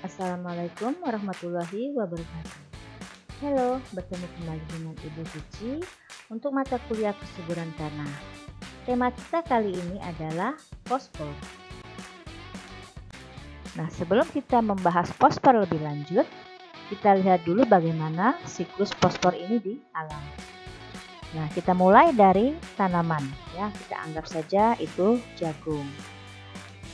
Assalamualaikum warahmatullahi wabarakatuh. Halo, bertemu kembali dengan Ibu Suci untuk mata kuliah kesuburan tanah. Tema kita kali ini adalah fosfor. Nah, sebelum kita membahas fosfor lebih lanjut, kita lihat dulu bagaimana siklus fosfor ini di alam. Nah, kita mulai dari tanaman, ya. Kita anggap saja itu jagung.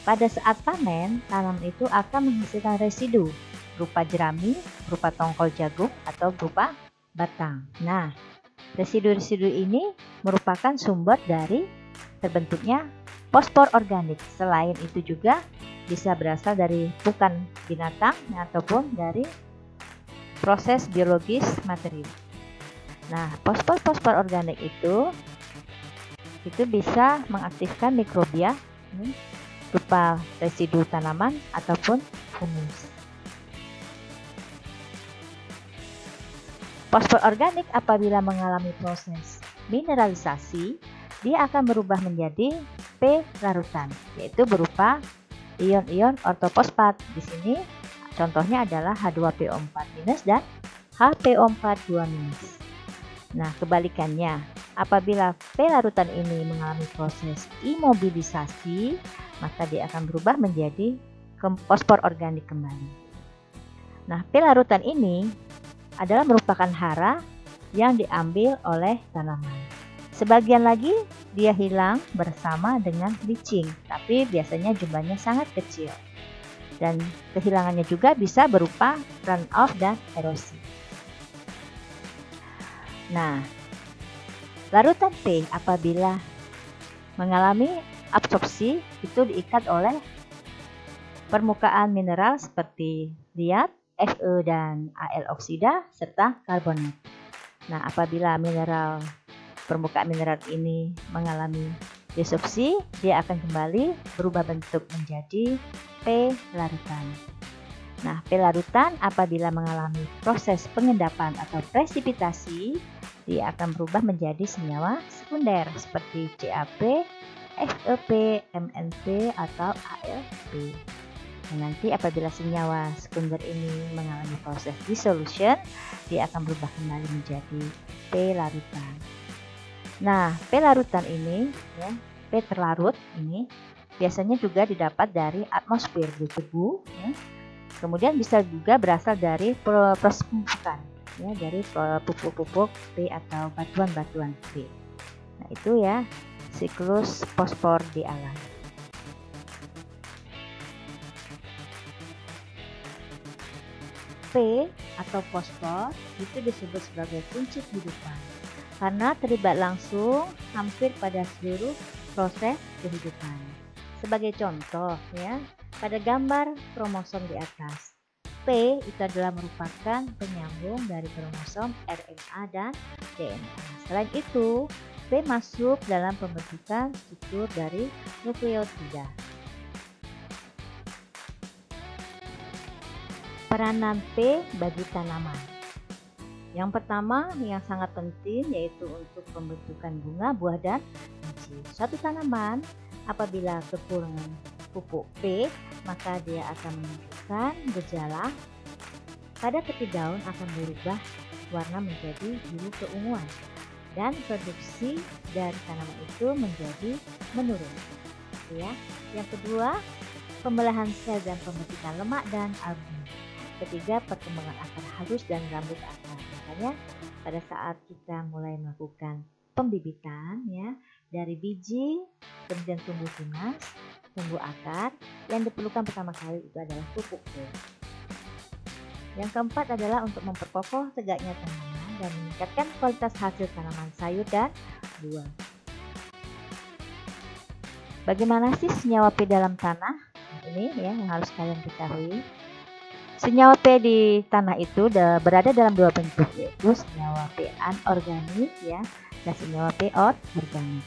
Pada saat panen, tanaman itu akan menghasilkan residu berupa jerami, berupa tongkol jagung, atau berupa batang. Nah, residu-residu ini merupakan sumber dari terbentuknya fosfor organik. Selain itu juga bisa berasal dari bukan binatang ataupun dari proses biologis materi. Nah, fosfor organik itu bisa mengaktifkan mikrobia berupa residu tanaman ataupun humus. Fosfor organik apabila mengalami proses mineralisasi, dia akan berubah menjadi P larutan, yaitu berupa ion-ion ortofosfat. Di sini contohnya adalah H2PO4- dan HPO42-. Nah, kebalikannya, apabila P larutan ini mengalami proses imobilisasi, maka dia akan berubah menjadi fosfor organik kembali. Nah, P larutan ini adalah merupakan hara yang diambil oleh tanaman. Sebagian lagi dia hilang bersama dengan bleaching, tapi biasanya jumlahnya sangat kecil. Dan kehilangannya juga bisa berupa runoff dan erosi. Nah, larutan P apabila mengalami absorpsi itu diikat oleh permukaan mineral seperti liat, Fe dan Al oksida serta karbonat. Nah, apabila permukaan mineral ini mengalami desorpsi, dia akan kembali berubah bentuk menjadi P larutan. Nah, P larutan apabila mengalami proses pengendapan atau presipitasi, dia akan berubah menjadi senyawa sekunder seperti CaP, FeP, MnP atau AlP. Dan nanti apabila senyawa sekunder ini mengalami proses dissolution, dia akan berubah kembali menjadi P larutan. Nah, P larutan ini, ya, P terlarut ini biasanya juga didapat dari atmosfer debu, ya. Kemudian bisa juga berasal dari proses pembukaan, ya, dari pupuk-pupuk P atau batuan-batuan P. Nah, itu ya siklus fosfor di alam. P atau fosfor itu disebut sebagai kunci kehidupan karena terlibat langsung hampir pada seluruh proses kehidupan. Sebagai contoh, ya, pada gambar kromosom di atas, P itu adalah merupakan penyambung dari kromosom RNA dan DNA. Selain itu, P masuk dalam pembentukan struktur dari nukleotida. Peranan P bagi tanaman. Yang pertama yang sangat penting yaitu untuk pembentukan bunga, buah, dan biji. Suatu tanaman apabila kekurangan pupuk P, maka dia akan menunjukkan gejala pada tepi daun akan berubah warna menjadi biru keunguan dan produksi dari tanaman itu menjadi menurun. Ya. Yang kedua, pembelahan sel dan pembentukan lemak dan albumin. Ketiga, perkembangan akar halus dan rambut akar. Makanya pada saat kita mulai melakukan pembibitan, ya, dari biji kemudian tumbuh tunas, tumbuh akar, yang diperlukan pertama kali itu adalah pupuk P. Yang keempat adalah untuk memperkokoh tegaknya tanaman dan meningkatkan kualitas hasil tanaman sayur dan buah. Bagaimana sih senyawa P dalam tanah? Ini ya yang harus kalian ketahui. Senyawa P di tanah itu berada dalam dua bentuk, yaitu senyawa P anorganik, ya, dan senyawa P organik.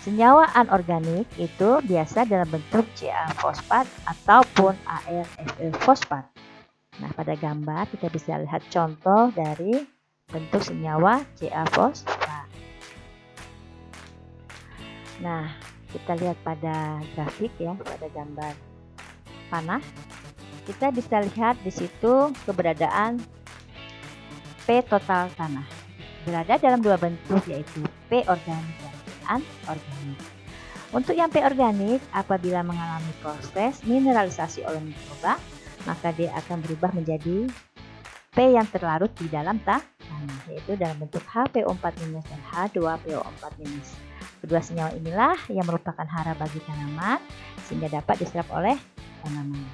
Senyawa anorganik itu biasa dalam bentuk Ca fosfat ataupun AlFe fosfat. Nah, pada gambar kita bisa lihat contoh dari bentuk senyawa Ca fosfat. Nah, kita lihat pada grafik, ya, pada gambar panah. kita bisa lihat di situ keberadaan P total tanah. Berada dalam dua bentuk, yaitu P organik dan P anorganik. Untuk yang P organik, apabila mengalami proses mineralisasi oleh mikroba, maka dia akan berubah menjadi P yang terlarut di dalam tanah, yaitu dalam bentuk HPO4- dan H2PO4-. Kedua senyawa inilah yang merupakan hara bagi tanaman, sehingga dapat diserap oleh tanaman.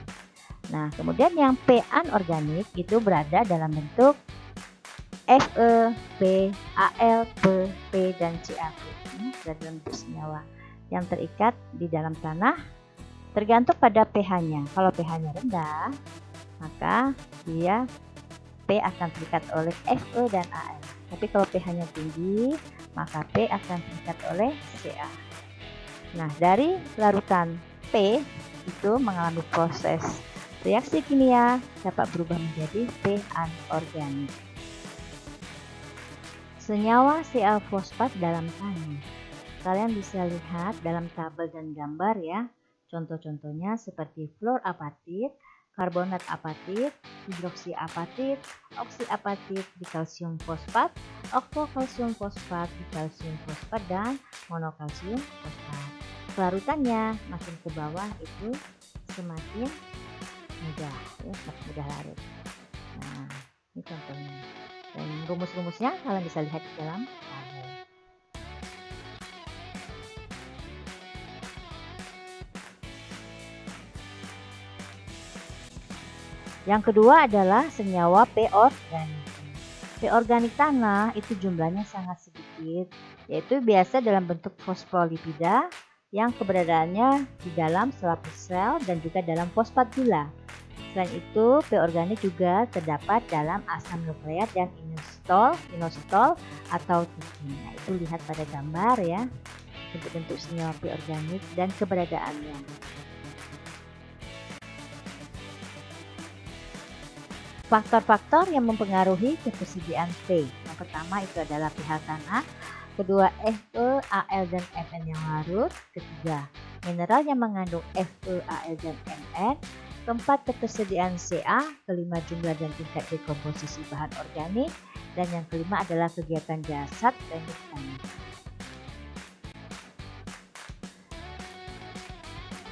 Nah, kemudian yang P anorganik itu berada dalam bentuk Fe, P, Al, P, dan Ca. Ini berada dalam bentuk senyawa yang terikat di dalam tanah tergantung pada pH-nya. Kalau pH-nya rendah, maka dia P akan terikat oleh Fe dan Al. Tapi kalau pH-nya tinggi, maka P akan terikat oleh Ca. Nah, dari larutan P itu mengalami proses reaksi kimia dapat berubah menjadi P anorganik. Senyawa Ca fosfat dalam tanah. Kalian bisa lihat dalam tabel dan gambar ya. Contoh-contohnya seperti fluorapatit, karbonat apatit, hidroksiapatit, oksiapatit, dikalsium fosfat, oktokalsium fosfat, dikalsium fosfat, dan monokalsium fosfat. Larutannya makin ke bawah itu semakin mudah, ya, semakin mudah larut. Nah, ini contohnya. Dan rumus-rumusnya kalian bisa lihat di dalam tabel. Yang kedua adalah senyawa P organik. P organik tanah itu jumlahnya sangat sedikit, yaitu biasa dalam bentuk fosfolipida yang keberadaannya di dalam selaput sel dan juga dalam fosfat gula. Selain itu, P organik juga terdapat dalam asam nukleat dan inositol atau titin. Nah, itu lihat pada gambar ya, bentuk-bentuk senyawa P organik dan keberadaannya. Faktor-faktor yang mempengaruhi ketersediaan P. Yang pertama itu adalah pH tanah, kedua Fe, Al, dan Mn yang larut, ketiga mineral yang mengandung Fe, Al, dan Mn, keempat ketersediaan Ca, kelima jumlah dan tingkat dekomposisi bahan organik, dan yang kelima adalah kegiatan jasad teknik tanah.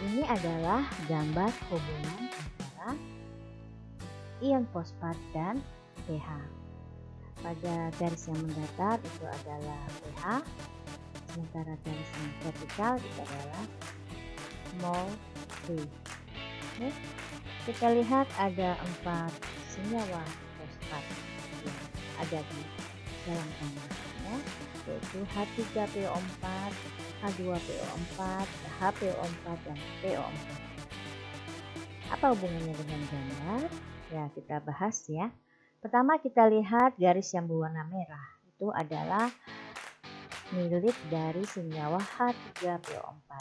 Ini adalah gambar hubungan antara ion fosfat dan pH. Pada garis yang mendatar itu adalah pH, sementara garis yang vertikal itu adalah mol P. Oke, kita lihat ada 4 senyawa fosfat yang ada di dalam tanah, ya, yaitu H3PO4, H2PO4, HPO4, dan PO4. Apa hubungannya dengan gambar? Ya, kita bahas ya. Pertama kita lihat garis yang berwarna merah. Itu adalah milik dari senyawa H3PO4.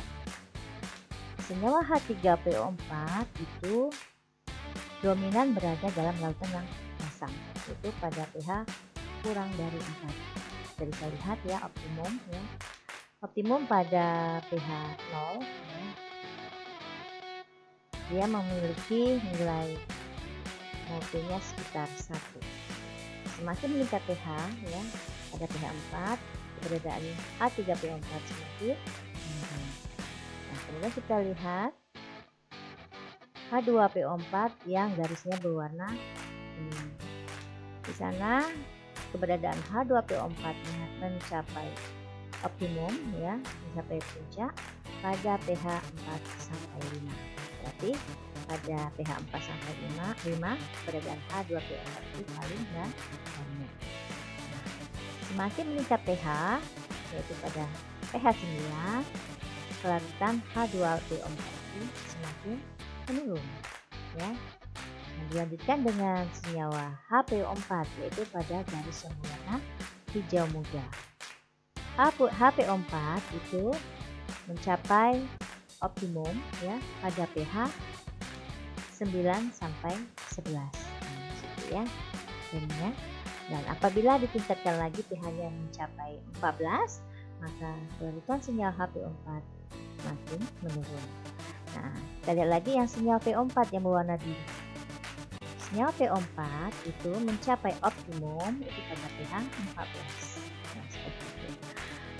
Senyawa H3PO4 itu dominan berada dalam lautan yang pasang, yaitu pada pH kurang dari 4. Kita bisa lihat ya, optimum ya. Optimum pada pH 0 ya. Dia memiliki nilai molekilnya sekitar 1. Semakin meningkat pH ya, pada pH 4, keberadaan H3PO4 semakin menurun. Nah, kemudian kita lihat H2PO4 yang garisnya berwarna kuning. Di sana keberadaan H2PO4 mencapai optimum ya, mencapai puncak pada pH 4 sampai 5. Berarti pada pH 4 sampai 5 keberadaan H2PO4 itu paling banyak. Nah, semakin meningkat pH, yaitu pada pH 9, kelarutan H2PO4 itu semakin menurun ya. Nah, dilanjutkan dengan senyawa HPO4, yaitu pada garis yang berwarna hijau muda. HPO4 itu mencapai optimum ya pada pH 9 sampai 11. Nah, situ ya. Dan apabila ditingkatkan lagi pH-nya mencapai 14, maka kelarutan senyawa HPO4 makin menurun. Nah, kita lihat lagi yang senyawa PO4 yang berwarna senyawa PO4 itu mencapai optimum itu pada pH 14. Nah, seperti itu.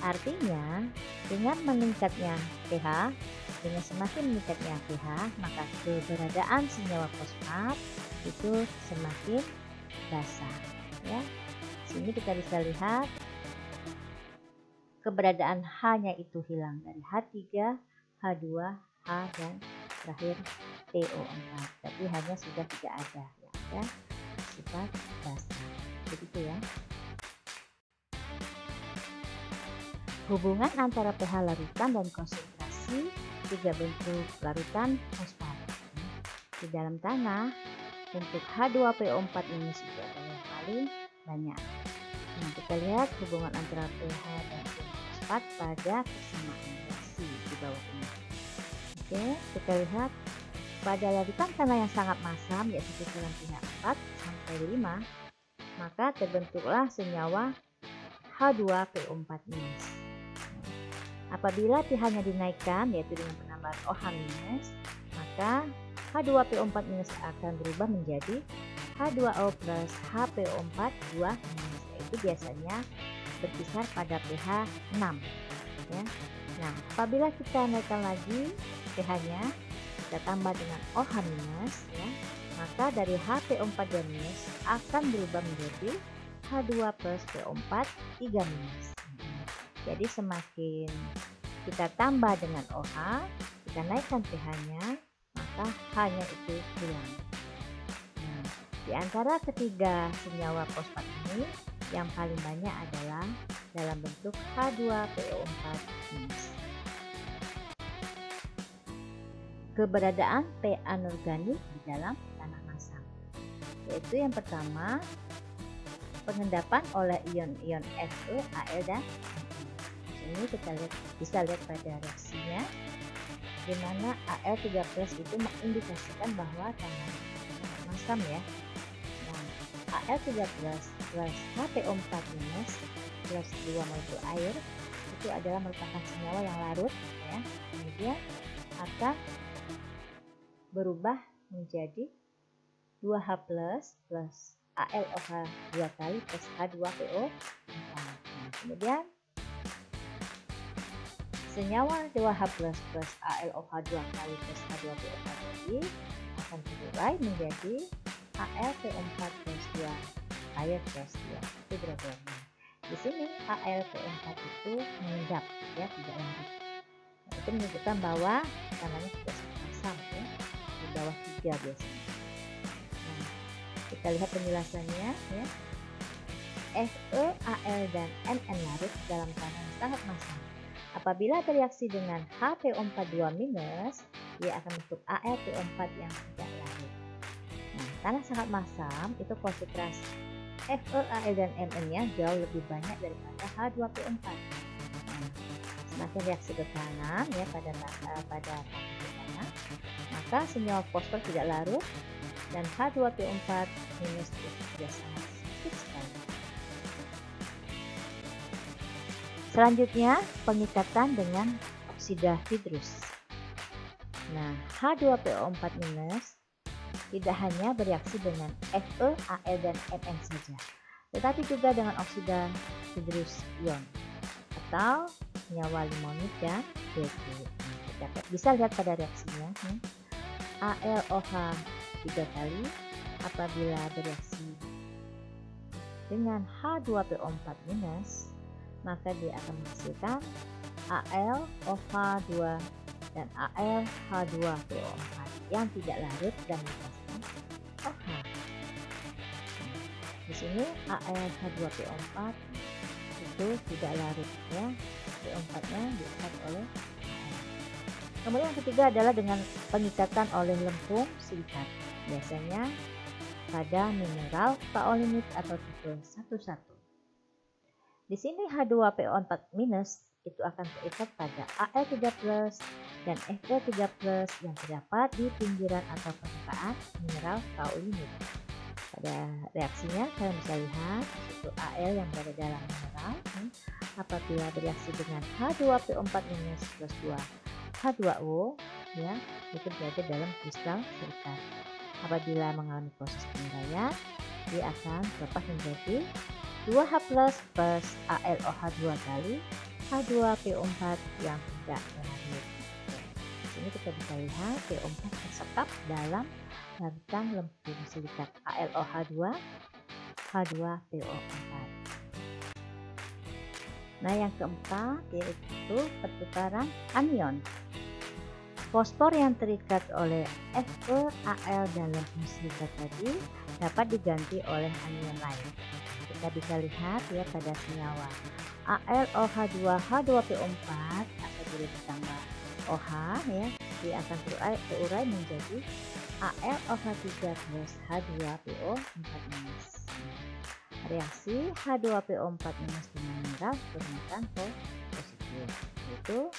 Artinya, dengan meningkatnya pH, dengan semakin meningkatnya pH, maka keberadaan senyawa fosfat itu semakin basah. Ya, sini kita bisa lihat keberadaan H-nya itu hilang dari H3, H2, H dan terakhir PO4. Tapi hanya sudah tidak ada, ya, ada sifat basah. Begitu ya. Hubungan antara pH larutan dan konsentrasi 3 bentuk larutan fosfat. Di dalam tanah, untuk H2PO4 minus itu adalah yang paling banyak. Nah, kita lihat hubungan antara pH dan fosfat pada persamaan reaksi di bawah ini. Oke, kita lihat pada larutan tanah yang sangat masam, yaitu kisaran pH 4 sampai 5, maka terbentuklah senyawa H2PO4 minus. Apabila pH-nya dinaikkan, yaitu dengan penambahan OH-, maka H2PO4 minus akan berubah menjadi H2O plus HPO4 2 minus, yaitu biasanya berkisar pada pH 6. Ya. Nah, apabila kita naikkan lagi pH-nya, kita tambah dengan OH-, ya, maka dari HPO4 2 minus akan berubah menjadi H2 plus PO4 3 minus. Jadi semakin kita tambah dengan OH, kita naikkan pH-nya, maka H-nya itu hilang. Nah, di antara ketiga senyawa fosfat ini, yang paling banyak adalah dalam bentuk H2PO4 minus. Keberadaan P anorganik di dalam tanah masam, yaitu yang pertama, pengendapan oleh ion-ion Fe, Al dan ini kita bisa lihat pada reaksinya, di mana Al3+ itu mengindikasikan bahwa tanah masam ya. Nah, Al3+ plus HPO4 minus plus 2 molekul air itu adalah merupakan senyawa yang larut ya. Kemudian akan berubah menjadi 2H plus AlOH 2 kali plus H2PO4. Nah, kemudian senyawa 2H plus AlOH 2 kali plus H2PO4 tadi akan berurai menjadi AlPO4 plus 2 air plus 2. Itu berbeda. Di sini AlPO4 itu mengendap ya, tidak larut. Nah, itu menunjukkan bahwa tanahnya tidak masam ya, di bawah 3 biasanya. Nah, kita lihat penjelasannya ya. Fe, Al dan Mn larut dalam tanah yang sangat masam. Apabila bereaksi dengan HPO4 2-, dia akan membentuk AlPO4 yang tidak larut. Nah, tanah sangat masam itu konsentrasi Fe, Al dan Mn-nya jauh lebih banyak daripada H2PO4. Nah, semakin reaksi ke kanan ya pada tanah, maka senyawa fosfor tidak larut dan H2PO4 minus itu sudah sangat sedikit sekali. Selanjutnya, pengikatan dengan oksida hidrus. Nah, H2PO4 minus tidak hanya bereaksi dengan Fe, Al dan Mn saja, tetapi juga dengan oksida hidrus ion atau senyawa limonik dan Bg. Kita bisa lihat pada reaksinya. AlOH 3 kali apabila bereaksi dengan H2PO4 minus, maka dia akan menghasilkan AlOH2 dan AlH2PO4 yang tidak larut dan melepaskan OH. Di sini AlH2PO4 itu tidak larut ya, PO4-nya diikat oleh Al. Kemudian yang ketiga adalah dengan pengikatan oleh lempung silikat, biasanya pada mineral kaolinit atau tipe 11. Di sini H2PO4 minus itu akan terikat pada Al3+ dan Fe3+ yang terdapat di pinggiran atau permukaan mineral kaolinit. Pada reaksinya kalian bisa lihat itu Al yang berada dalam mineral apabila bereaksi dengan H2PO4 minus plus 2 H2O ya, itu berada dalam kristal silikat. apabila mengalami proses penguraian, dia akan berubah menjadi 2H plus AlOH 2 kali H2PO4 yang tidak larut. Di sini kita bisa lihat PO4 tersekap dalam larutan lempung silikat AlOH 2 H2PO4. Nah, yang keempat yaitu pertukaran anion. Fosfor yang terikat oleh Fe, Al, dan lempung silikat tadi dapat diganti oleh anion lain. Kita bisa lihat ya pada senyawa AlOH 2 H2PO4 apabila ditambah OH ya, dia akan terurai menjadi AlOH 3 plus H2PO4-. Reaksi H2PO4- dengan mineral bermuatan positif, yaitu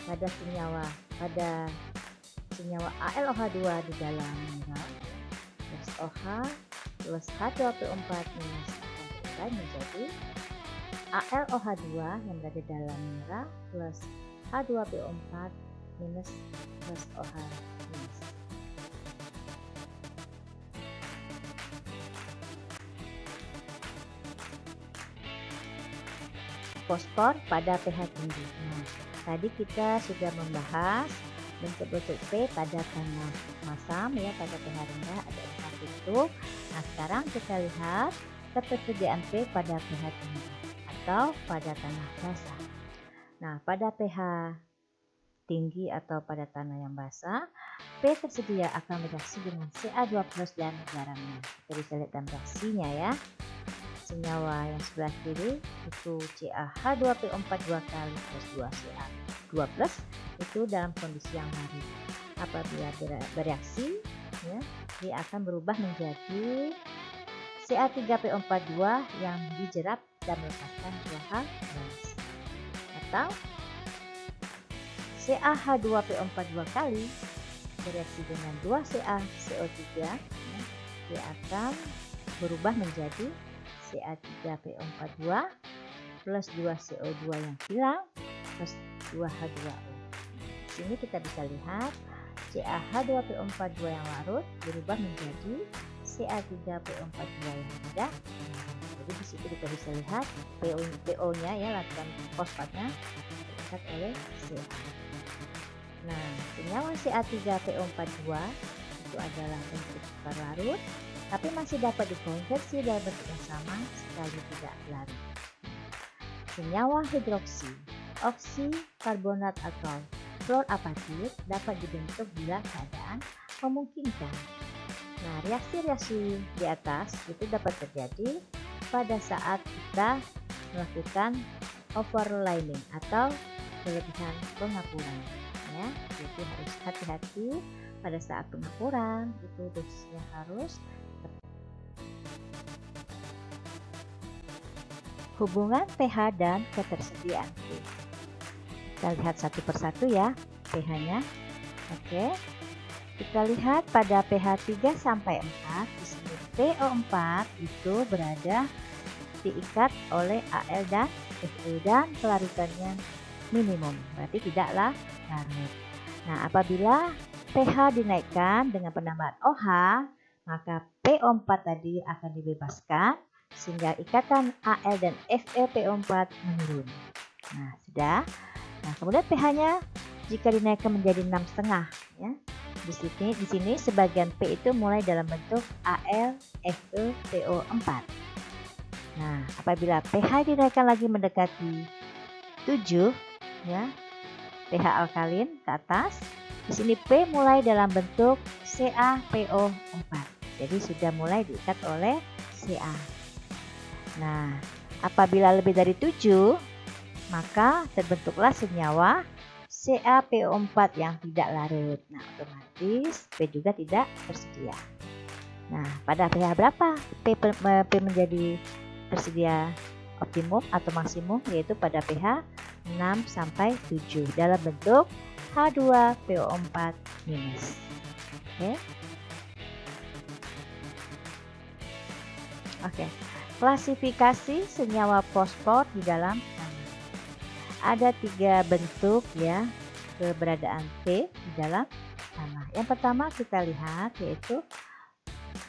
pada senyawa AlOH 2 di dalam mineral plus OH plus H2PO4- akan terurai menjadi AlOH 2 yang berada dalam mineral plus H2PO4- plus OH-. Fosfor pada pH tinggi. Nah, tadi kita sudah membahas bentuk-bentuk P pada tanah masam ya, pada pH rendah ada 4 bentuk. Nah, sekarang kita lihat ketersediaan P pada pH tinggi atau pada tanah basah. Nah, pada pH tinggi atau pada tanah yang basah, P tersedia akan bereaksi dengan Ca2+ dan garamnya. Kita bisa lihat dalam reaksinya ya. Senyawa yang sebelah kiri itu CaH2PO4 2 kali plus 2Ca2+ itu dalam kondisi yang larut. Apabila bereaksi ya, dia akan berubah menjadi Ca3PO4 2 yang dijerap dan melepaskan 2H atau CaH2PO4 2 kali bereaksi dengan 2CaCO3 ya, dia akan berubah menjadi Ca3PO4 2 plus 2CO2 yang hilang plus 2H2O. Di sini kita bisa lihat CaH2PO4 2 yang larut berubah menjadi Ca3PO4 2 yang tidak. Jadi di situ kita bisa lihat PO-nya ya, larutan fosfatnya terikat oleh Ca. Nah, senyawa Ca3PO4 2 itu adalah bentuk superlarut, tapi masih dapat dikonversi dalam bentuk yang sama sekali tidak larut. Senyawa hidroksi, oksi, karbonat atau fluorapatit dapat dibentuk bila keadaan memungkinkan. Nah, reaksi-reaksi di atas itu dapat terjadi pada saat kita melakukan overlining atau kelebihan pengapuran. Ya, jadi harus hati-hati pada saat pengapuran, itu dosisnya harus. Hubungan pH dan ketersediaan P. Kita lihat satu persatu ya pH-nya. Oke. Kita lihat pada pH 3 sampai 4 di sini PO4 itu berada diikat oleh Al dan Fe dan kelarutannya minimum, berarti tidaklah larut. Nah, apabila pH dinaikkan dengan penambahan OH, maka PO4 tadi akan dibebaskan sehingga ikatan Al dan Fe PO4 menurun. Nah, sudah. Nah, kemudian pH-nya jika dinaikkan menjadi 6,5 ya. Di sini sebagian P itu mulai dalam bentuk Al, Fe, PO4. Nah, apabila pH dinaikkan lagi mendekati 7 ya, pH alkalin ke atas, di sini P mulai dalam bentuk CaPO4. Jadi sudah mulai diikat oleh Ca. Nah, apabila lebih dari 7, maka terbentuklah senyawa CaPO4 yang tidak larut. Nah, otomatis P juga tidak tersedia. Nah, pada pH berapa P menjadi tersedia optimum atau maksimum, yaitu pada pH 6 sampai 7 dalam bentuk H2PO4-. Oke. Klasifikasi senyawa fosfor di dalam tanah. Ada 3 bentuk ya keberadaan P di dalam tanah. Yang pertama kita lihat yaitu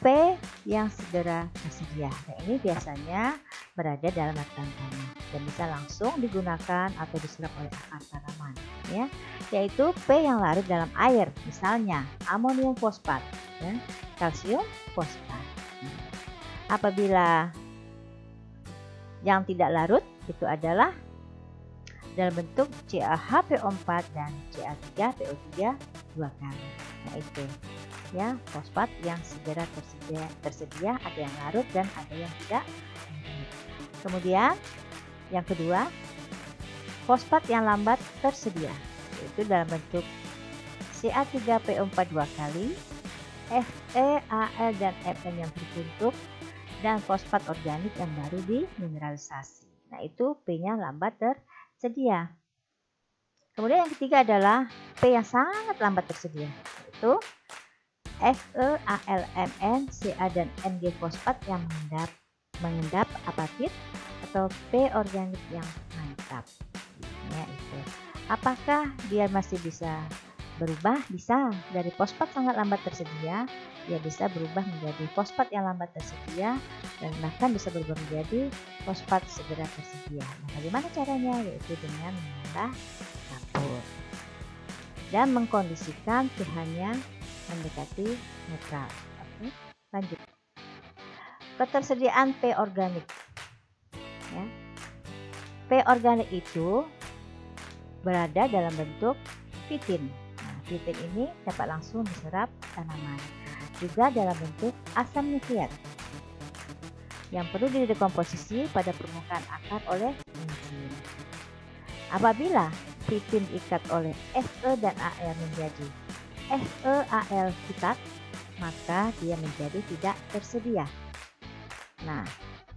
P yang segera tersedia. Nah, ini biasanya berada dalam larutan tanah dan bisa langsung digunakan atau diserap oleh akar tanaman, ya. Yaitu P yang larut dalam air, misalnya amonium fosfat dan kalsium fosfat. Apabila yang tidak larut itu adalah dalam bentuk CaHPO4 dan Ca3PO3 dua kali. Nah, itu ya, fosfat yang segera tersedia, ada yang larut dan ada yang tidak. Kemudian yang kedua, fosfat yang lambat tersedia, yaitu dalam bentuk Ca3PO4 dua kali, Fe, Al, dan Mn yang terbentuk, dan fosfat organik yang baru dimineralisasi. Nah, itu P-nya lambat tersedia. Kemudian yang ketiga adalah P yang sangat lambat tersedia, yaitu Fe, Al, Mn, Ca, dan Mg fosfat yang mengendap apatit atau P organik yang mantap. Ya, itu. Apakah dia masih bisa berubah? Bisa. Dari fosfat sangat lambat tersedia, dia bisa berubah menjadi fosfat yang lambat tersedia dan bahkan bisa berubah menjadi fosfat segera tersedia. Nah, bagaimana caranya? Yaitu dengan menambah kapur dan mengkondisikan pH-nya mendekati netral. Oke, lanjut. Ketersediaan P organik. Ya. P organik itu berada dalam bentuk fitin. Nah, fitin ini dapat langsung diserap tanaman. Juga dalam bentuk asam nukleat yang perlu didekomposisi pada permukaan akar oleh enzim. Apabila fitin diikat oleh Fe dan Al menjadi FeAl fitat, maka dia menjadi tidak tersedia. Nah,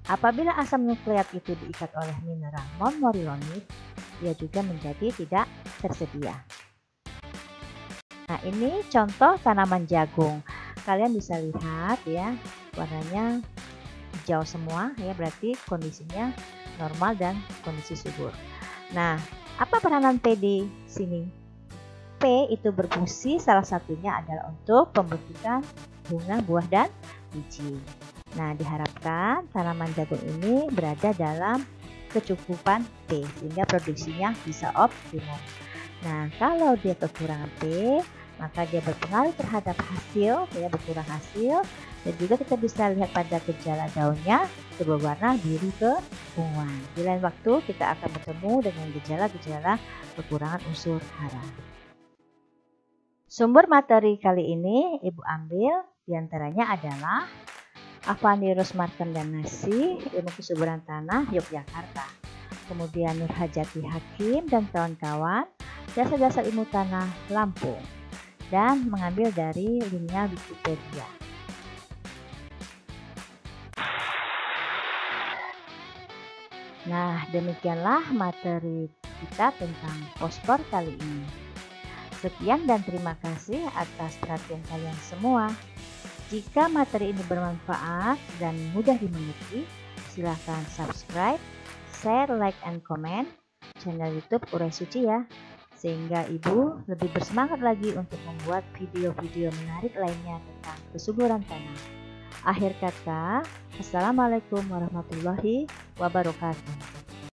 apabila asam nukleat itu diikat oleh mineral non-morillonit, dia juga menjadi tidak tersedia. Nah, ini contoh tanaman jagung. Kalian bisa lihat ya, warnanya hijau semua ya, berarti kondisinya normal dan kondisi subur. Nah, apa peranan P di sini? P itu berfungsi salah satunya adalah untuk pembentukan bunga, buah, dan biji. Nah, diharapkan tanaman jagung ini berada dalam kecukupan P sehingga produksinya bisa optimum. Nah, kalau dia kekurangan P, maka dia berpengaruh terhadap hasil, ya, berkurang hasil, dan juga kita bisa lihat pada gejala daunnya itu berwarna biru keunguan. Di lain waktu kita akan bertemu dengan gejala-gejala kekurangan unsur hara. Sumber materi kali ini Ibu ambil diantaranya adalah Avanirus Markandanasi, Ilmu Kesuburan Tanah, Yogyakarta. Kemudian Nur Hajati Hakim dan kawan-kawan, Dasar-dasar Ilmu Tanah, Lampung. Dan mengambil dari linknya Wikipedia. Nah, demikianlah materi kita tentang fosfor kali ini. Sekian dan terima kasih atas perhatian kalian semua. Jika materi ini bermanfaat dan mudah dimengerti, silakan subscribe, share, like, and comment channel YouTube Urai Suci ya, sehingga Ibu lebih bersemangat lagi untuk membuat video-video menarik lainnya tentang kesuburan tanah. Akhir kata, Assalamualaikum warahmatullahi wabarakatuh.